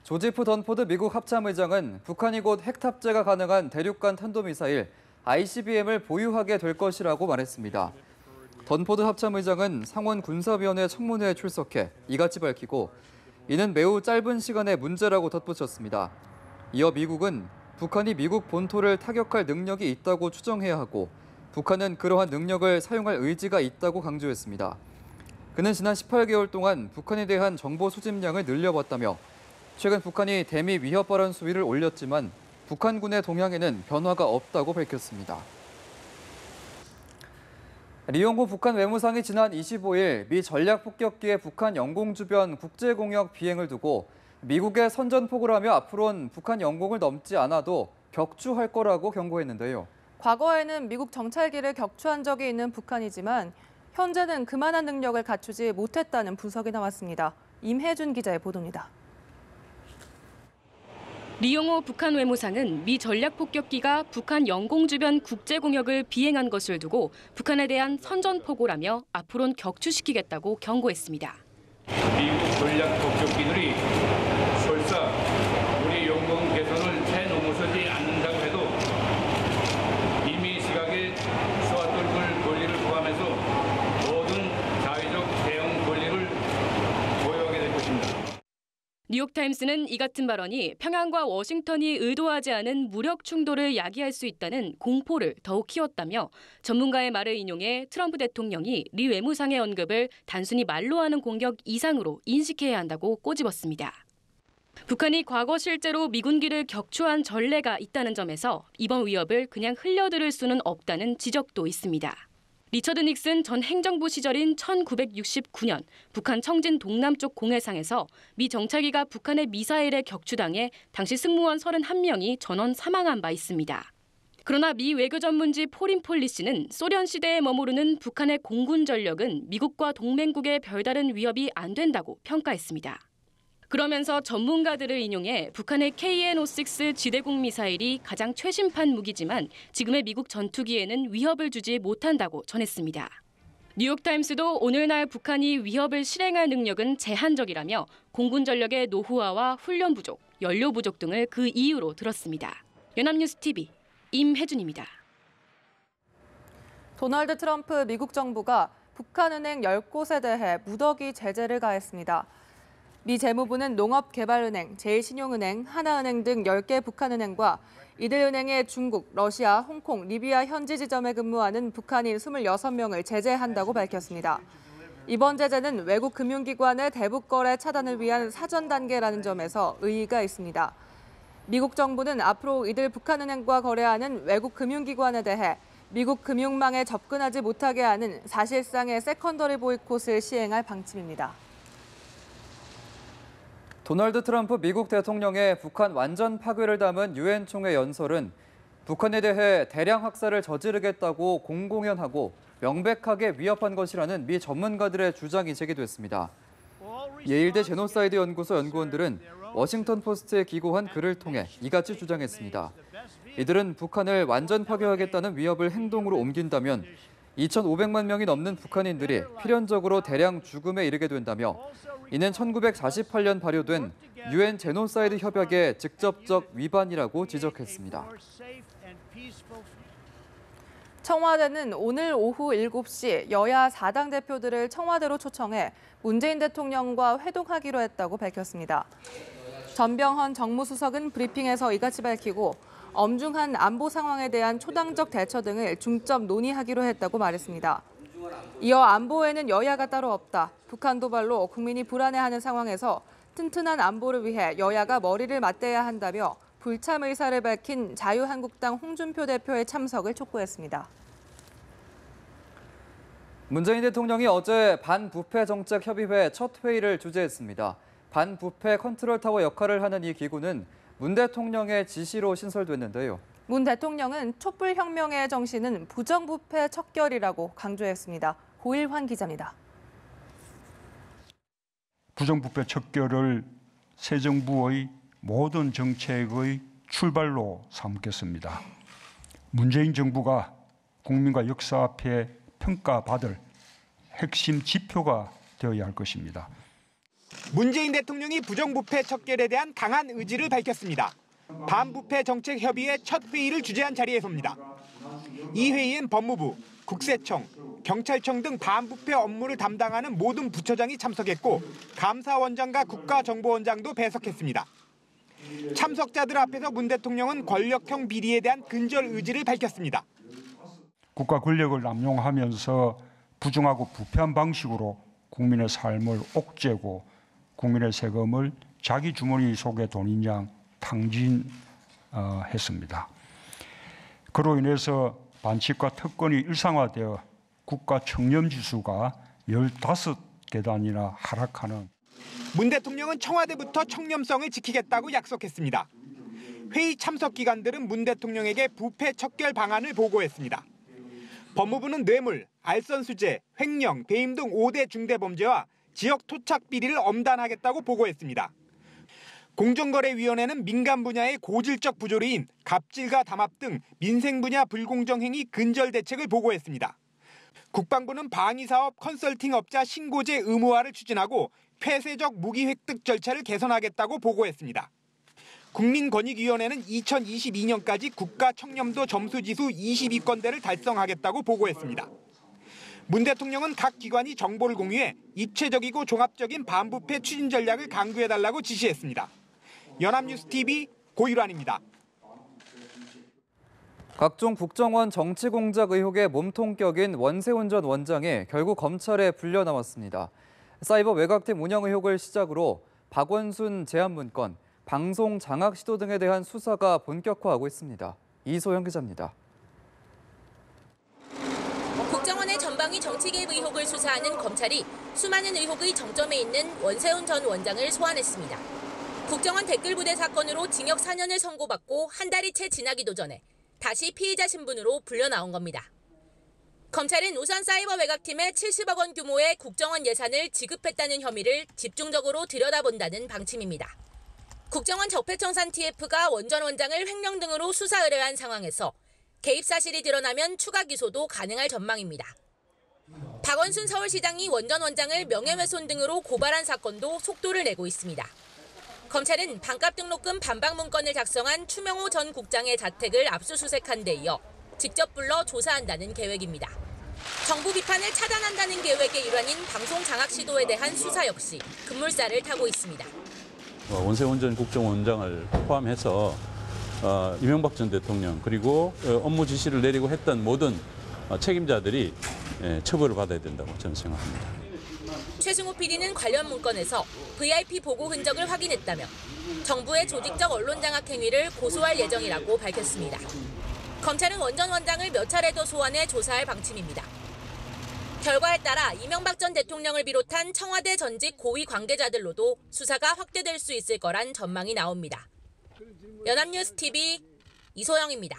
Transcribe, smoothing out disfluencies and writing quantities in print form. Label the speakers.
Speaker 1: 조지프 던포드 미국 합참의장은 북한이 곧 핵 탑재가 가능한 대륙간 탄도미사일 ICBM을 보유하게 될 것이라고 말했습니다. 던포드 합참의장은 상원 군사위원회 청문회에 출석해 이같이 밝히고 이는 매우 짧은 시간의 문제라고 덧붙였습니다. 이어 미국은 북한이 미국 본토를 타격할 능력이 있다고 추정해야 하고 북한은 그러한 능력을 사용할 의지가 있다고 강조했습니다. 그는 지난 18개월 동안 북한에 대한 정보 수집량을 늘려왔다며 최근 북한이 대미 위협 발언 수위를 올렸지만 북한군의 동향에는 변화가 없다고 밝혔습니다. 리용호 북한 외무상이 지난 25일 미 전략폭격기의 북한 영공 주변 국제공역 비행을 두고 미국의 선전포고를 하며 앞으로는 북한 영공을 넘지 않아도 격추할 거라고 경고했는데요.
Speaker 2: 과거에는 미국 정찰기를 격추한 적이 있는 북한이지만 현재는 그만한 능력을 갖추지 못했다는 분석이 나왔습니다. 임혜준 기자의 보도입니다.
Speaker 3: 리용호 북한 외무상은 미 전략폭격기가 북한 영공 주변 국제공역을 비행한 것을 두고 북한에 대한 선전포고라며 앞으로는 격추시키겠다고 경고했습니다.
Speaker 4: 미국 전략폭격기들이 설사 우리 영공 개선을 해넘어서지 않는다고 해도 이미 시각에 쏘아떨굴 권리를 포함해서 모든 자위적 대응 권리를 보유하게 될 것입니다.
Speaker 3: 뉴욕타임스는 이 같은 발언이 평양과 워싱턴이 의도하지 않은 무력 충돌을 야기할 수 있다는 공포를 더욱 키웠다며 전문가의 말을 인용해 트럼프 대통령이 리 외무상의 언급을 단순히 말로 하는 공격 이상으로 인식해야 한다고 꼬집었습니다. 북한이 과거 실제로 미군기를 격추한 전례가 있다는 점에서 이번 위협을 그냥 흘려들을 수는 없다는 지적도 있습니다. 리처드 닉슨 전 행정부 시절인 1969년 북한 청진 동남쪽 공해상에서 미 정찰기가 북한의 미사일에 격추당해 당시 승무원 31명이 전원 사망한 바 있습니다. 그러나 미 외교 전문지 포린 폴리시는 소련 시대에 머무르는 북한의 공군 전력은 미국과 동맹국의 별다른 위협이 안 된다고 평가했습니다. 그러면서 전문가들을 인용해 북한의 KN-56 지대공 미사일이 가장 최신판 무기지만 지금의 미국 전투기에는 위협을 주지 못한다고 전했습니다. 뉴욕타임스도 오늘날 북한이 위협을 실행할 능력은 제한적이라며 공군 전력의 노후화와 훈련 부족, 연료 부족 등을 그 이유로 들었습니다. 연합뉴스TV 임혜준입니다.
Speaker 2: 도널드 트럼프 미국 정부가 북한은행 10곳에 대해 무더기 제재를 가했습니다. 미 재무부는 농업개발은행, 제일신용은행, 하나은행 등 10개 북한은행과 이들 은행의 중국, 러시아, 홍콩, 리비아 현지 지점에 근무하는 북한인 26명을 제재한다고 밝혔습니다. 이번 제재는 외국 금융기관의 대북 거래 차단을 위한 사전 단계라는 점에서 의의가 있습니다. 미국 정부는 앞으로 이들 북한은행과 거래하는 외국 금융기관에 대해 미국 금융망에 접근하지 못하게 하는 사실상의 세컨더리 보이콧을 시행할 방침입니다.
Speaker 1: 도널드 트럼프 미국 대통령의 북한 완전 파괴를 담은 유엔 총회 연설은 북한에 대해 대량 학살을 저지르겠다고 공공연하고 명백하게 위협한 것이라는 미 전문가들의 주장이 제기됐습니다. 예일대 제노사이드 연구소 연구원들은 워싱턴 포스트에 기고한 글을 통해 이같이 주장했습니다. 이들은 북한을 완전 파괴하겠다는 위협을 행동으로 옮긴다면 2,500만 명이 넘는 북한인들이 필연적으로 대량 죽음에 이르게 된다며 이는 1948년 발효된 유엔 제노사이드 협약의 직접적 위반이라고 지적했습니다.
Speaker 2: 청와대는 오늘 오후 7시 여야 4당 대표들을 청와대로 초청해 문재인 대통령과 회동하기로 했다고 밝혔습니다. 전병헌 정무수석은 브리핑에서 이같이 밝히고 엄중한 안보 상황에 대한 초당적 대처 등을 중점 논의하기로 했다고 말했습니다. 이어 안보에는 여야가 따로 없다. 북한 도발로 국민이 불안해하는 상황에서 튼튼한 안보를 위해 여야가 머리를 맞대야 한다며 불참 의사를 밝힌 자유한국당 홍준표 대표의 참석을 촉구했습니다.
Speaker 1: 문재인 대통령이 어제 반부패 정책 협의회 첫 회의를 주재했습니다. 반부패 컨트롤타워 역할을 하는 이 기구는 문 대통령의 지시로 신설됐는데요.
Speaker 2: 문 대통령은 촛불혁명의 정신은 부정부패 척결이라고 강조했습니다. 고일환 기자입니다.
Speaker 5: 부정부패 척결을 새 정부의 모든 정책의 출발로 삼겠습니다. 문재인 정부가 국민과 역사 앞에 평가받을 핵심 지표가 되어야 할 것입니다.
Speaker 6: 문재인 대통령이 부정부패 척결에 대한 강한 의지를 밝혔습니다. 반부패 정책 협의회 첫 회의를 주재한 자리에서입니다. 이 회의엔 법무부, 국세청, 경찰청 등 반부패 업무를 담당하는 모든 부처장이 참석했고 감사원장과 국가정보원장도 배석했습니다. 참석자들 앞에서 문 대통령은 권력형 비리에 대한 근절 의지를 밝혔습니다.
Speaker 5: 국가 권력을 남용하면서 부정하고 부패한 방식으로 국민의 삶을 옥죄고 국민의 세금을 자기 주머니 속의 돈인 양 탕진했습니다. 그로 인해서 반칙과 특권이 일상화되어 국가 청렴지수가 15계단이나 하락하는.
Speaker 6: 문 대통령은 청와대부터 청렴성을 지키겠다고 약속했습니다. 회의 참석 기관들은 문 대통령에게 부패 척결 방안을 보고했습니다. 법무부는 뇌물, 알선수재, 횡령, 배임 등 5대 중대범죄와 지역 토착 비리를 엄단하겠다고 보고했습니다. 공정거래위원회는 민간 분야의 고질적 부조리인 갑질과 담합 등 민생 분야 불공정 행위 근절 대책을 보고했습니다. 국방부는 방위사업 컨설팅 업자 신고제 의무화를 추진하고 폐쇄적 무기 획득 절차를 개선하겠다고 보고했습니다. 국민권익위원회는 2022년까지 국가 청렴도 점수지수 22건대를 달성하겠다고 보고했습니다. 문 대통령은 각 기관이 정보를 공유해 입체적이고 종합적인 반부패 추진 전략을 강구해달라고 지시했습니다. 연합뉴스TV 고유란입니다.
Speaker 1: 각종 국정원 정치 공작 의혹에 몸통 격인 원세훈 전 원장이 결국 검찰에 불려 나왔습니다. 사이버 외곽팀 운영 의혹을 시작으로 박원순 제안문건, 방송 장악 시도 등에 대한 수사가 본격화하고 있습니다. 이소영 기자입니다.
Speaker 7: 국정원의 전방위 정치 개입 의혹을 수사하는 검찰이 수많은 의혹의 정점에 있는 원세훈 전 원장을 소환했습니다. 국정원 댓글부대 사건으로 징역 4년을 선고받고 한 달이 채 지나기도 전에 다시 피의자 신분으로 불려 나온 겁니다. 검찰은 우선 사이버 외곽팀에 70억 원 규모의 국정원 예산을 지급했다는 혐의를 집중적으로 들여다본다는 방침입니다. 국정원 적폐청산 TF가 원 전 원장을 횡령 등으로 수사 의뢰한 상황에서 개입 사실이 드러나면 추가 기소도 가능할 전망입니다. 박원순 서울시장이 원 전 원장을 명예훼손 등으로 고발한 사건도 속도를 내고 있습니다. 검찰은 반값 등록금 반박 문건을 작성한 추명호 전 국장의 자택을 압수수색한 데 이어 직접 불러 조사한다는 계획입니다. 정부 비판을 차단한다는 계획의 일환인 방송 장악 시도에 대한 수사 역시 급물살을 타고 있습니다.
Speaker 8: 원세훈 전 국정원장을 포함해서 이명박 전 대통령 그리고 업무 지시를 내리고 했던 모든 책임자들이 처벌을 받아야 된다고 저는 생각합니다.
Speaker 7: 최승호 PD는 관련 문건에서 VIP 보고 흔적을 확인했다며 정부의 조직적 언론 장악 행위를 고소할 예정이라고 밝혔습니다. 검찰은 원 전 원장을 몇 차례 더 소환해 조사할 방침입니다. 결과에 따라 이명박 전 대통령을 비롯한 청와대 전직 고위 관계자들로도 수사가 확대될 수 있을 거란 전망이 나옵니다. 연합뉴스TV 이소영입니다.